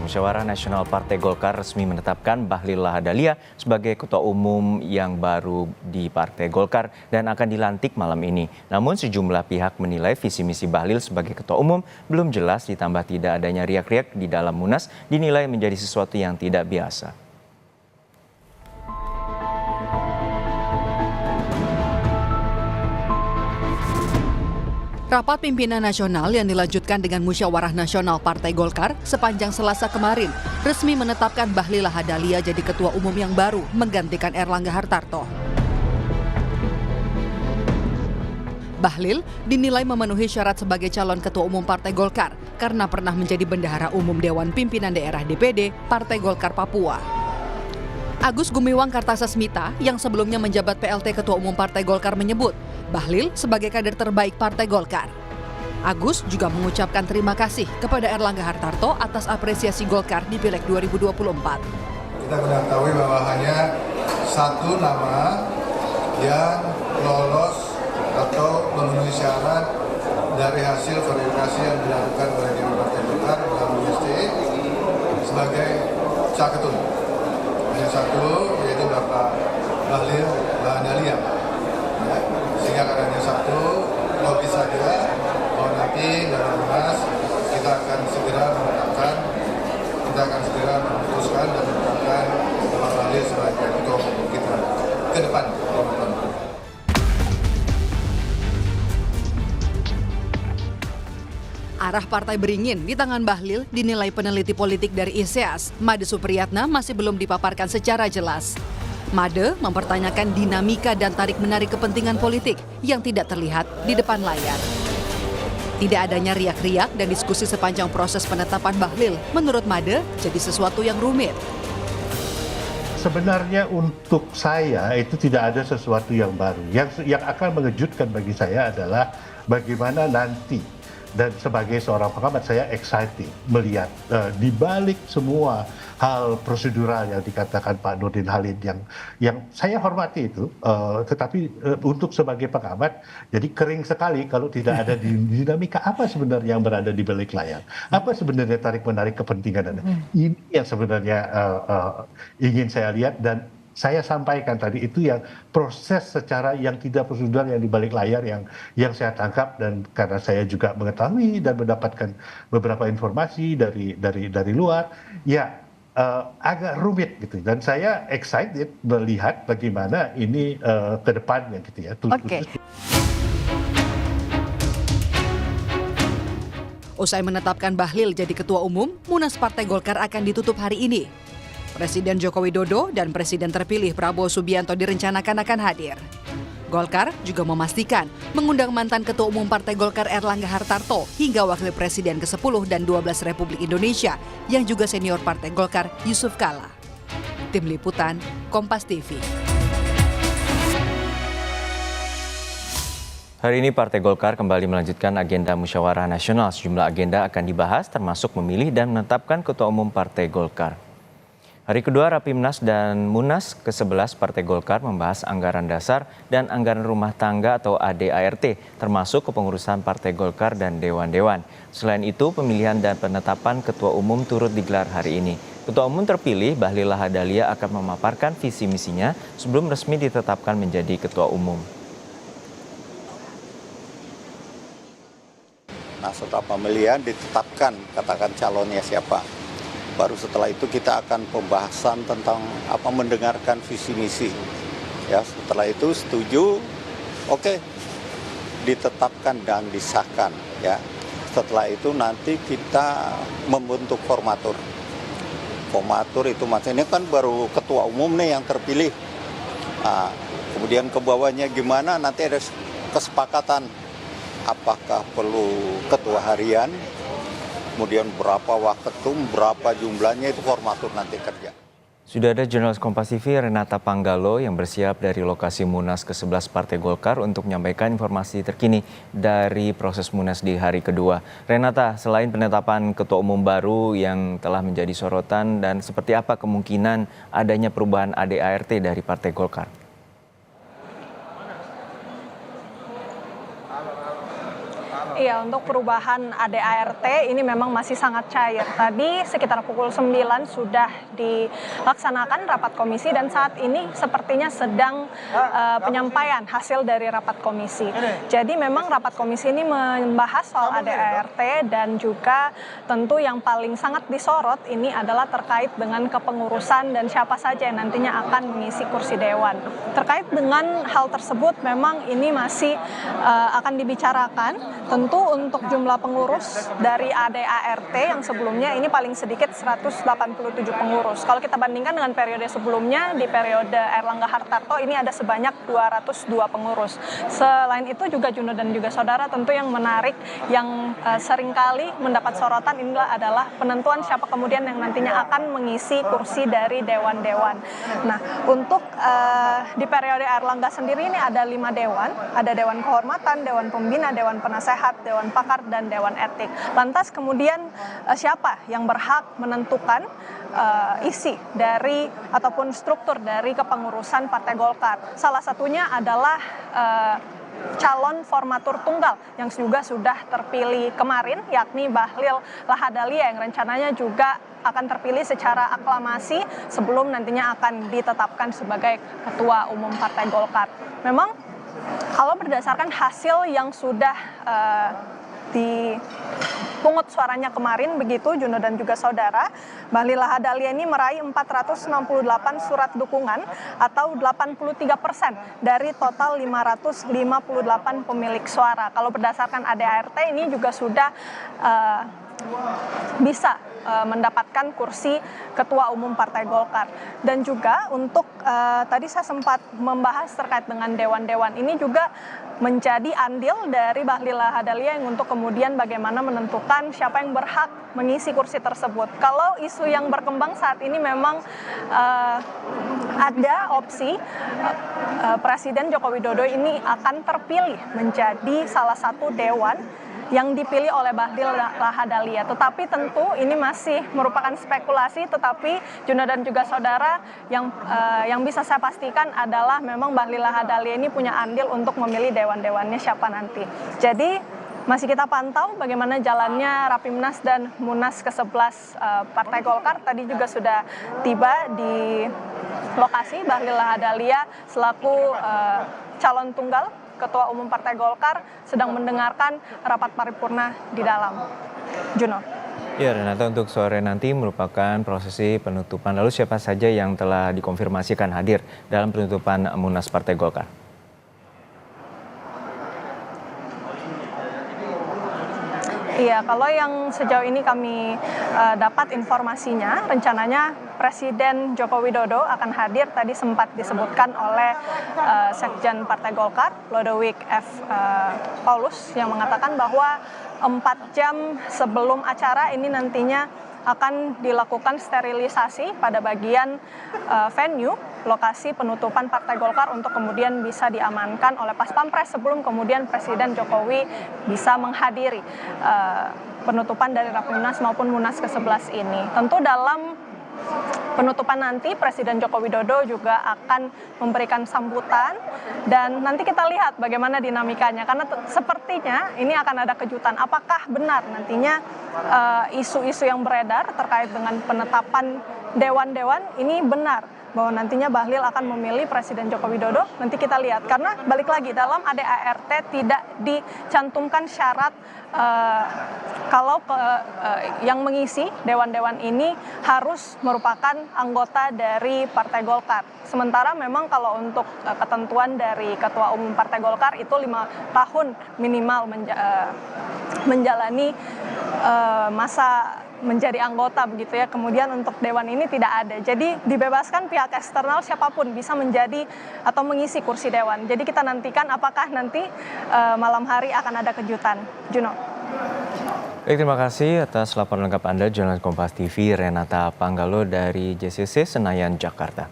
Musyawarah Nasional Partai Golkar resmi menetapkan Bahlil Lahadalia sebagai Ketua Umum yang baru di Partai Golkar dan akan dilantik malam ini. Namun sejumlah pihak menilai visi misi Bahlil sebagai Ketua Umum belum jelas, ditambah tidak adanya riak-riak di dalam Munas dinilai menjadi sesuatu yang tidak biasa. Rapat pimpinan nasional yang dilanjutkan dengan Musyawarah Nasional Partai Golkar sepanjang Selasa kemarin resmi menetapkan Bahlil Lahadalia jadi Ketua Umum yang baru menggantikan Erlangga Hartarto. Bahlil dinilai memenuhi syarat sebagai calon Ketua Umum Partai Golkar karena pernah menjadi Bendahara Umum Dewan Pimpinan Daerah DPD Partai Golkar Papua. Agus Gumiwang Kartasasmita yang sebelumnya menjabat PLT Ketua Umum Partai Golkar menyebut Bahlil sebagai kader terbaik Partai Golkar. Agus juga mengucapkan terima kasih kepada Erlangga Hartarto atas apresiasi Golkar di Pileg 2024. Kita mengetahui bahwa hanya satu nama yang lolos atau memenuhi syarat dari hasil verifikasi yang dilakukan oleh Dewan Partai Golkar melalui ST sebagai caketum. Hanya satu, yaitu Bapak Bahlil Lahadalia. Sehingga karena satu, logis saja bahwa nanti dalam Munas kita akan segera menetapkan, kita akan segera memutuskan dan menetapkan Bapak Bahlil sebagai ketua umum kita ke depan. Arah partai beringin di tangan Bahlil dinilai peneliti politik dari ISEAS, Made Supriyatna masih belum dipaparkan secara jelas. Made mempertanyakan dinamika dan tarik-menarik kepentingan politik yang tidak terlihat di depan layar. Tidak adanya riak-riak dan diskusi sepanjang proses penetapan Bahlil, menurut Made, jadi sesuatu yang rumit. Sebenarnya untuk saya itu tidak ada sesuatu yang baru. Yang akan mengejutkan bagi saya adalah bagaimana nanti. Dan sebagai seorang pengamat saya excited melihat di balik semua hal prosedural yang dikatakan Pak Nurdin Halid yang saya hormati itu, tetapi untuk sebagai pengamat jadi kering sekali kalau tidak ada dinamika apa sebenarnya yang berada di balik layar, apa sebenarnya tarik menarik kepentingan. Ini yang sebenarnya ingin saya lihat dan saya sampaikan tadi itu yang proses secara yang tidak prosedural yang di balik layar yang saya tangkap, dan karena saya juga mengetahui dan mendapatkan beberapa informasi dari luar ya agak rumit gitu, dan saya excited melihat bagaimana ini ke depannya gitu ya. Oke. Usai menetapkan Bahlil jadi Ketua Umum, Munas Partai Golkar akan ditutup hari ini. Presiden Joko Widodo dan Presiden terpilih Prabowo Subianto direncanakan akan hadir. Golkar juga memastikan mengundang mantan Ketua Umum Partai Golkar Erlangga Hartarto hingga Wakil Presiden ke-10 dan 12 Republik Indonesia yang juga senior Partai Golkar Yusuf Kala. Tim Liputan, Kompas TV. Hari ini Partai Golkar kembali melanjutkan agenda Musyawarah Nasional. Sejumlah agenda akan dibahas termasuk memilih dan menetapkan Ketua Umum Partai Golkar. Hari kedua Rapimnas dan Munas ke-11 Partai Golkar membahas anggaran dasar dan anggaran rumah tangga atau ADART, termasuk kepengurusan Partai Golkar dan dewan-dewan. Selain itu, pemilihan dan penetapan Ketua Umum turut digelar hari ini. Ketua Umum terpilih Bahlil Lahadalia akan memaparkan visi misinya sebelum resmi ditetapkan menjadi Ketua Umum. Nah, setelah pemilihan ditetapkan, katakan calonnya siapa. Baru setelah itu kita akan pembahasan tentang mendengarkan visi misi. Ya, setelah itu setuju, oke, ditetapkan dan disahkan. Ya, setelah itu nanti kita membentuk formatur. Formatur itu maksudnya kan baru ketua umum nih yang terpilih. Nah, kemudian ke bawahnya gimana? Nanti ada kesepakatan. Apakah perlu ketua harian? Kemudian berapa waketum, berapa jumlahnya, itu formatur nanti kerja. Sudah ada jurnalis Kompas TV Renata Panggalo yang bersiap dari lokasi Munas ke-11 Partai Golkar untuk menyampaikan informasi terkini dari proses Munas di hari kedua. Renata, selain penetapan Ketua Umum baru yang telah menjadi sorotan, dan seperti apa kemungkinan adanya perubahan ADART dari Partai Golkar? Iya, untuk perubahan ADART ini memang masih sangat cair. Tadi sekitar pukul 9 sudah dilaksanakan rapat komisi dan saat ini sepertinya sedang penyampaian hasil dari rapat komisi. Jadi memang rapat komisi ini membahas soal ADART dan juga tentu yang paling sangat disorot ini adalah terkait dengan kepengurusan dan siapa saja yang nantinya akan mengisi kursi dewan. Terkait dengan hal tersebut memang ini masih akan dibicarakan. Tentu untuk jumlah pengurus dari ADART yang sebelumnya ini paling sedikit 187 pengurus. Kalau kita bandingkan dengan periode sebelumnya, di periode Airlangga Hartarto ini ada sebanyak 202 pengurus. Selain itu juga Juno dan juga saudara, tentu yang menarik yang seringkali mendapat sorotan inilah adalah penentuan siapa kemudian yang nantinya akan mengisi kursi dari dewan-dewan. Nah, untuk di periode Airlangga sendiri ini ada 5 dewan, ada Dewan Kehormatan, Dewan Pembina, Dewan Penasehat, Dewan Pakar, dan Dewan Etik. Lantas kemudian siapa yang berhak menentukan isi dari ataupun struktur dari kepengurusan Partai Golkar? Salah satunya adalah calon formatur tunggal yang juga sudah terpilih kemarin, yakni Bahlil Lahadalia yang rencananya juga akan terpilih secara aklamasi sebelum nantinya akan ditetapkan sebagai Ketua Umum Partai Golkar. Memang kalau berdasarkan hasil yang sudah dipungut suaranya kemarin, begitu Juno dan juga saudara, Bahlil Lahadalia ini meraih 468 surat dukungan atau 83% dari total 558 pemilik suara. Kalau berdasarkan ADART ini juga sudah bisa mendapatkan kursi Ketua Umum Partai Golkar. Dan juga untuk tadi saya sempat membahas terkait dengan dewan-dewan ini juga menjadi andil dari Bahlil Lahadalia yang untuk kemudian bagaimana menentukan siapa yang berhak mengisi kursi tersebut. Kalau isu yang berkembang saat ini memang ada opsi Presiden Joko Widodo ini akan terpilih menjadi salah satu dewan yang dipilih oleh Bahlil Lahadalia. Tetapi tentu ini masih merupakan spekulasi, tetapi Juno dan juga saudara yang bisa saya pastikan adalah memang Bahlil Lahadalia ini punya andil untuk memilih dewan-dewannya siapa nanti. Jadi masih kita pantau bagaimana jalannya Rapimnas dan Munas ke-11 Partai Golkar. Tadi juga sudah tiba di lokasi Bahlil Lahadalia selaku calon tunggal Ketua Umum Partai Golkar sedang mendengarkan rapat paripurna di dalam. Juno. Ya, Renata, untuk sore nanti merupakan prosesi penutupan. Lalu siapa saja yang telah dikonfirmasikan hadir dalam penutupan Munas Partai Golkar? Iya, kalau yang sejauh ini kami dapat informasinya, rencananya Presiden Joko Widodo akan hadir, tadi sempat disebutkan oleh Sekjen Partai Golkar, Lodewijk F. Paulus, yang mengatakan bahwa 4 jam sebelum acara ini nantinya akan dilakukan sterilisasi pada bagian venue, lokasi penutupan Partai Golkar untuk kemudian bisa diamankan oleh Pas Pampres sebelum kemudian Presiden Jokowi bisa menghadiri penutupan dari Rapimnas maupun Munas ke-11 ini. Tentu dalam penutupan nanti Presiden Joko Widodo juga akan memberikan sambutan dan nanti kita lihat bagaimana dinamikanya karena sepertinya ini akan ada kejutan. Apakah benar nantinya isu-isu yang beredar terkait dengan penetapan dewan-dewan ini benar bahwa nantinya Bahlil akan memilih Presiden Joko Widodo? Nanti kita lihat karena balik lagi dalam ADART tidak dicantumkan syarat kalau yang mengisi dewan-dewan ini harus merupakan anggota dari Partai Golkar. Sementara memang kalau untuk ketentuan dari Ketua Umum Partai Golkar itu 5 tahun minimal menjalani masa menjadi anggota begitu ya. Kemudian untuk dewan ini tidak ada. Jadi dibebaskan pihak eksternal siapapun bisa menjadi atau mengisi kursi dewan. Jadi kita nantikan apakah nanti malam hari akan ada kejutan. Juno. Baik, terima kasih atas laporan lengkap Anda, jurnalis Kompas TV Renata Panggalo dari JCC Senayan, Jakarta.